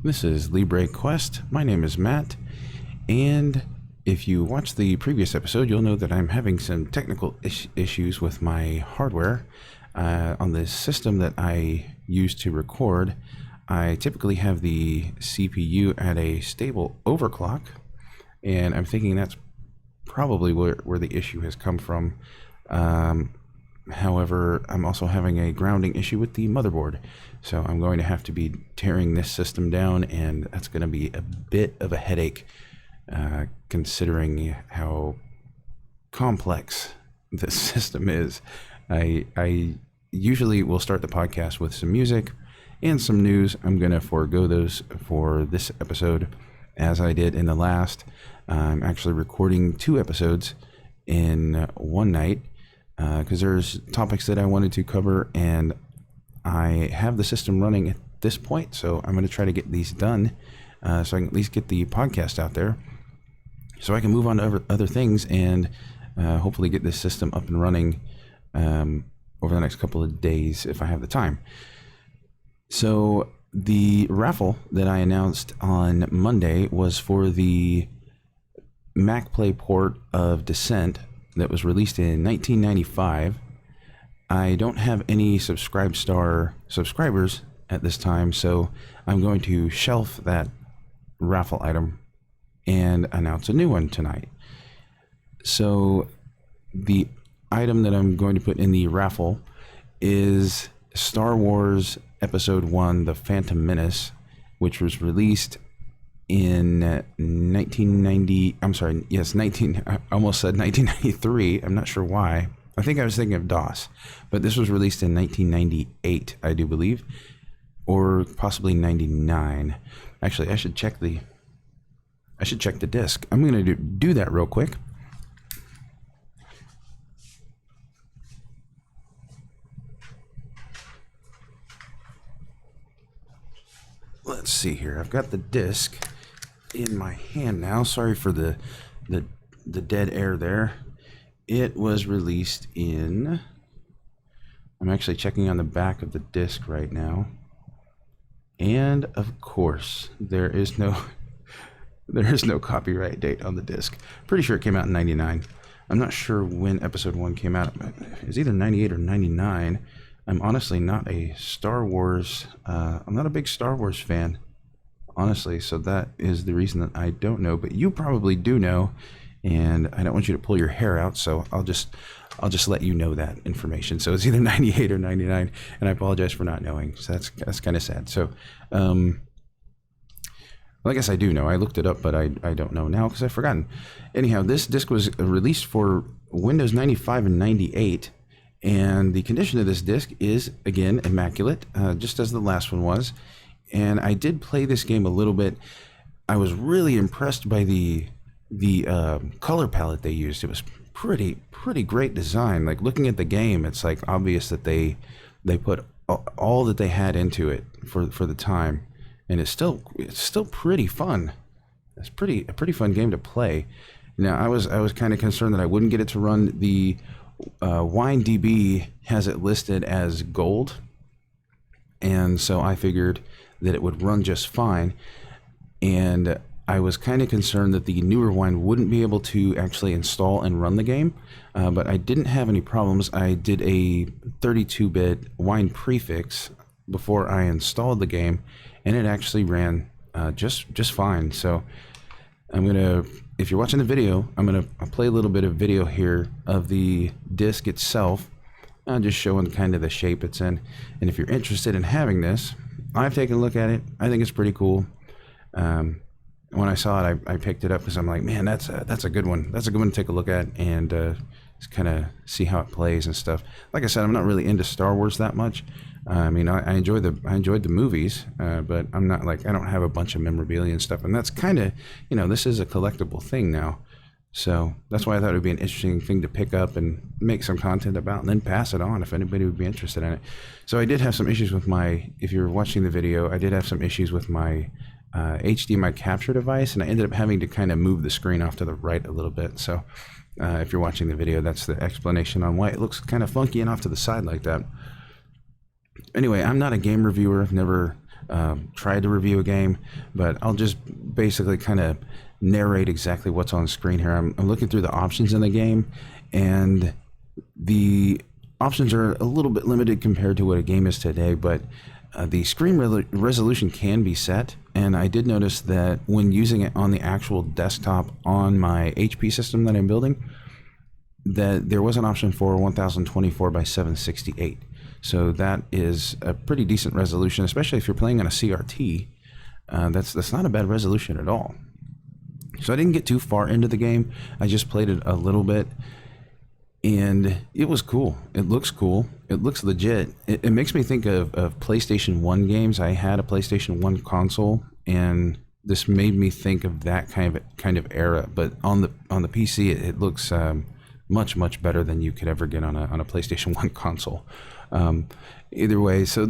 This is LibreQuest. My name is Matt, and if you watched the previous episode, you'll know that I'm having some technical issues with my hardware. On the system that I use to record, I typically have the CPU at a stable overclock, and I'm thinking that's probably where the issue has come from. However, I'm also having a grounding issue with the motherboard, so I'm going to have to be tearing this system down, and that's going to be a bit of a headache, considering how complex this system is. I usually will start the podcast with some music and some news. I'm going to forego those for this episode, as I did in the last. I'm actually recording 2 episodes in one night, because there's topics that I wanted to cover, and I have the system running at this point, so I'm going to try to get these done, so I can at least get the podcast out there, so I can move on to other things, and hopefully get this system up and running over the next couple of days if I have the time. So the raffle that I announced on Monday was for the Mac Play port of Descent that was released in 1995. I don't have any subscribers at this time, so I'm going to shelf that raffle item and announce a new one tonight. So the item that I'm going to put in the raffle is Star Wars Episode 1, The Phantom Menace, which was released in 1993. I'm not sure why. I think I was thinking of DOS, but this was released in 1998, I do believe, or possibly 99. Actually, I should check the disc. I'm going to do that real quick. Let's see here. I've got the disc in my hand now. Sorry for the dead air there. It was released in, I'm actually checking on the back of the disc right now, and of course there is no copyright date on the disc. Pretty sure it came out in 99. I'm not sure when episode 1 came out. It's either 98 or 99. I'm honestly not a Star Wars, I'm not a big Star Wars fan, honestly, so that is the reason that I don't know, but you probably do know, and I don't want you to pull your hair out, so I'll just let you know that information. So it's either 98 or 99, and I apologize for not knowing, so that's kind of sad. So, well, I guess I do know. I looked it up, but I don't know now because I've forgotten. Anyhow, this disc was released for Windows 95 and 98, and the condition of this disc is, again, immaculate, just as the last one was. And I did play this game a little bit. I was really impressed by the color palette they used. It was pretty great design. Like, looking at the game, it's like obvious that they put all that they had into it for the time, and it's still pretty fun. It's a pretty fun game to play. Now, I was kind of concerned that I wouldn't get it to run. The WineDB has it listed as gold, and so I figured that it would run just fine, and I was kind of concerned that the newer Wine wouldn't be able to actually install and run the game, but I didn't have any problems. I did a 32-bit Wine prefix before I installed the game, and it actually ran just fine. So I'm gonna, if you're watching the video, I'll play a little bit of video here of the disc itself, just showing kind of the shape it's in. And if you're interested in having this, I've taken a look at it. I think it's pretty cool. When I saw it, I picked it up because I'm like, man, that's a good one. That's a good one to take a look at and just kind of see how it plays and stuff. Like I said, I'm not really into Star Wars that much. I mean, I enjoyed the movies, but I'm not like, I don't have a bunch of memorabilia and stuff. And that's kind of, this is a collectible thing now. So that's why I thought it would be an interesting thing to pick up and make some content about and then pass it on if anybody would be interested in it. So I did have some issues with if you're watching the video, I did have some issues with my HDMI capture device, and I ended up having to kind of move the screen off to the right a little bit. So if you're watching the video, that's the explanation on why it looks kind of funky and off to the side like that. Anyway, I'm not a game reviewer. I've never tried to review a game, but I'll just basically kind of narrate exactly what's on screen here. I'm looking through the options in the game, and the options are a little bit limited compared to what a game is today, but the screen resolution can be set, and I did notice that when using it on the actual desktop on my HP system that I'm building, that there was an option for 1024 by 768. So that is a pretty decent resolution, especially if you're playing on a CRT. That's not a bad resolution at all. So I didn't get too far into the game. I just played it a little bit, and it was cool. It looks cool. It looks legit. It makes me think of PlayStation 1 games. I had a PlayStation 1 console, and this made me think of that kind of era. But on the PC, it looks much better than you could ever get on a PlayStation 1 console. Either way, so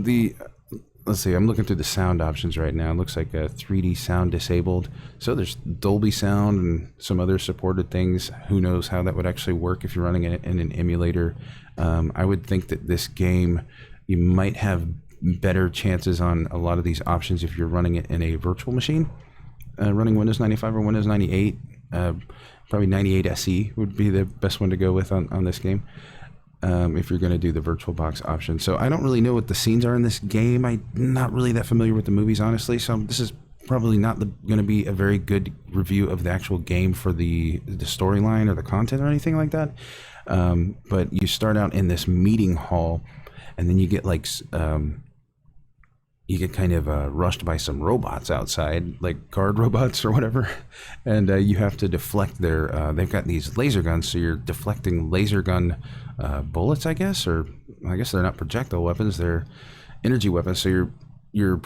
let's see, I'm looking through the sound options right now. It looks like a 3D sound disabled. So there's Dolby sound and some other supported things. Who knows how that would actually work if you're running it in an emulator. I would think that this game, you might have better chances on a lot of these options if you're running it in a virtual machine. Running Windows 95 or Windows 98. Probably 98 SE would be the best one to go with on this game. If you're going to do the VirtualBox option. So I don't really know what the scenes are in this game. I'm not really that familiar with the movies, honestly. So this is probably not going to be a very good review of the actual game for the storyline or the content or anything like that. But you start out in this meeting hall, and then you get like kind of rushed by some robots outside, like guard robots or whatever, and you have to deflect their. They've got these laser guns, so you're deflecting laser gun bullets, I guess, or I guess they're not projectile weapons; they're energy weapons. So you're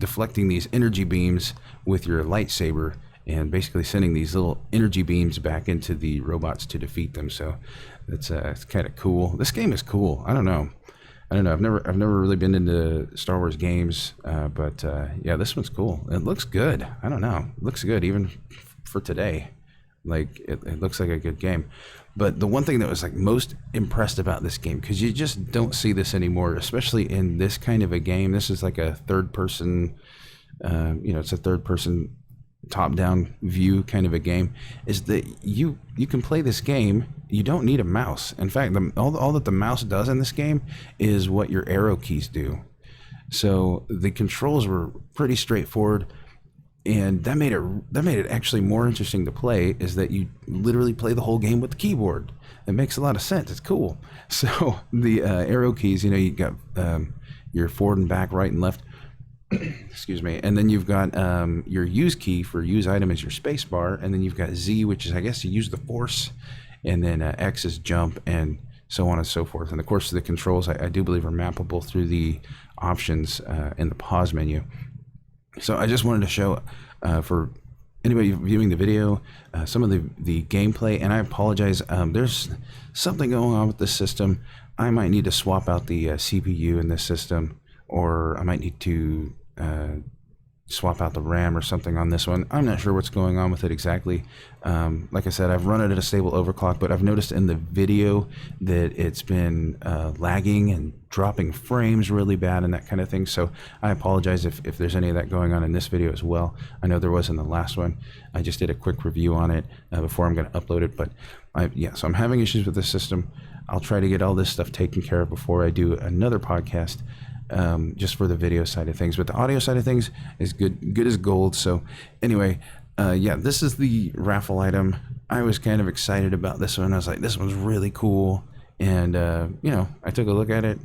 deflecting these energy beams with your lightsaber, and basically sending these little energy beams back into the robots to defeat them. So it's kind of cool. This game is cool. I don't know. I've never really been into Star Wars games, but yeah, this one's cool. It looks good. I don't know. It looks good even for today. Like it looks like a good game. But the one thing that was like most impressed about this game, because you just don't see this anymore, especially in this kind of a game. This is like a third person. It's a third person top-down view kind of a game, is that you can play this game. You don't need a mouse. In fact, all that the mouse does in this game is what your arrow keys do. So the controls were pretty straightforward, and that made it actually more interesting to play, is that you literally play the whole game with the keyboard. It makes a lot of sense. It's cool. So the arrow keys, you got your forward and back, right and left. Excuse me. And then you've got your use key for use item is your space bar, and then you've got Z, which is, I guess, you use the force, and then X is jump, and so on and so forth. And of course, the controls I do believe are mappable through the options in the pause menu. So I just wanted to show for anybody viewing the video some of the gameplay, and I apologize. There's something going on with this system. I might need to swap out the CPU in this system, or I might need to swap out the RAM or something on this one. I'm not sure what's going on with it exactly. Like I said, I've run it at a stable overclock, but I've noticed in the video that it's been lagging and dropping frames really bad and that kind of thing. So I apologize if there's any of that going on in this video as well. I know there was in the last one. I just did a quick review on it before I'm going to upload it. But so I'm having issues with this system. I'll try to get all this stuff taken care of before I do another podcast. Just for the video side of things, but the audio side of things is good as gold. So anyway, this is the raffle item. I was kind of excited about this one. I was like, this one's really cool, and I took a look at it.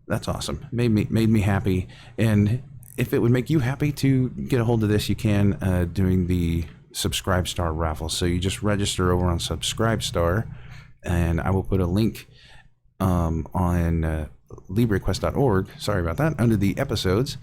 That's awesome. Made me happy. And if it would make you happy to get a hold of this, you can doing the Subscribe Star raffle. So you just register over on Subscribe Star, and I will put a link on LibreQuest.org, sorry about that, under the episodes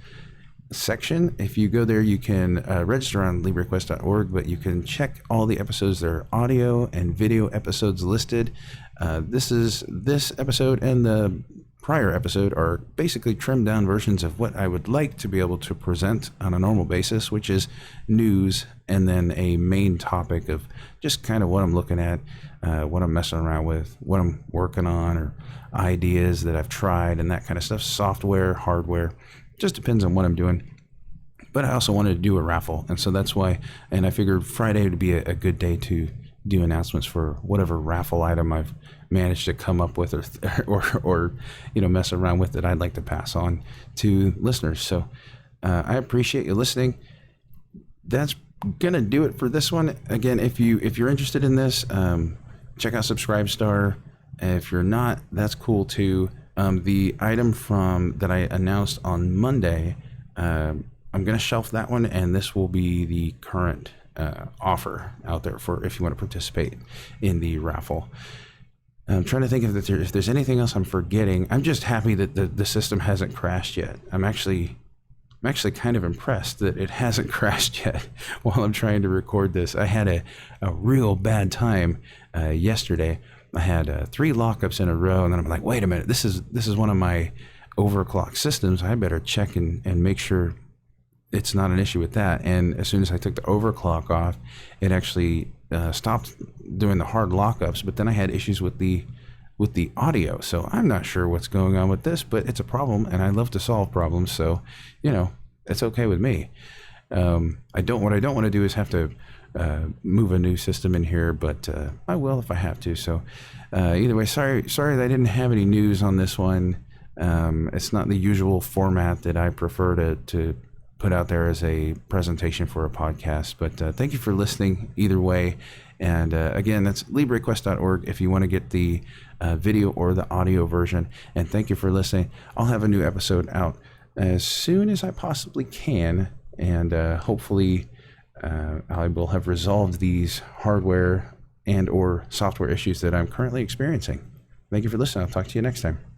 section. If you go there, you can register on LibreQuest.org, but you can check all the episodes. There are audio and video episodes listed. This episode and the prior episode are basically trimmed down versions of what I would like to be able to present on a normal basis, which is news, and then a main topic of just kind of what I'm looking at, what I'm messing around with, what I'm working on, or ideas that I've tried and that kind of stuff, software, hardware, just depends on what I'm doing. But I also wanted to do a raffle, and so that's why. And I figured Friday would be a good day to do announcements for whatever raffle item I've managed to come up with, or mess around with that I'd like to pass on to listeners. So I appreciate you listening. That's gonna do it for this one. Again, if you're interested in this, check out Subscribestar. If you're not, that's cool too. The item that I announced on Monday, I'm going to shelf that one, and this will be the current offer out there for if you want to participate in the raffle. I'm trying to think if there's anything else I'm forgetting. I'm just happy that the system hasn't crashed yet. I'm actually kind of impressed that it hasn't crashed yet while I'm trying to record this. I had a real bad time yesterday. I had 3 lockups in a row, and then I'm like, wait a minute, this is one of my overclock systems. I better check and make sure it's not an issue with that. And as soon as I took the overclock off, it actually stopped doing the hard lockups. But then I had issues with the audio. So I'm not sure what's going on with this, but it's a problem, and I love to solve problems. So, it's okay with me. What I don't want to do is have to move a new system in here, but I will if I have to. So either way, sorry that I didn't have any news on this one. It's not the usual format that I prefer to put out there as a presentation for a podcast, but thank you for listening either way. And again, that's LibreQuest.org if you want to get the video or the audio version. And thank you for listening. I'll have a new episode out as soon as I possibly can, and hopefully I will have resolved these hardware and or software issues that I'm currently experiencing. Thank you for listening. I'll talk to you next time.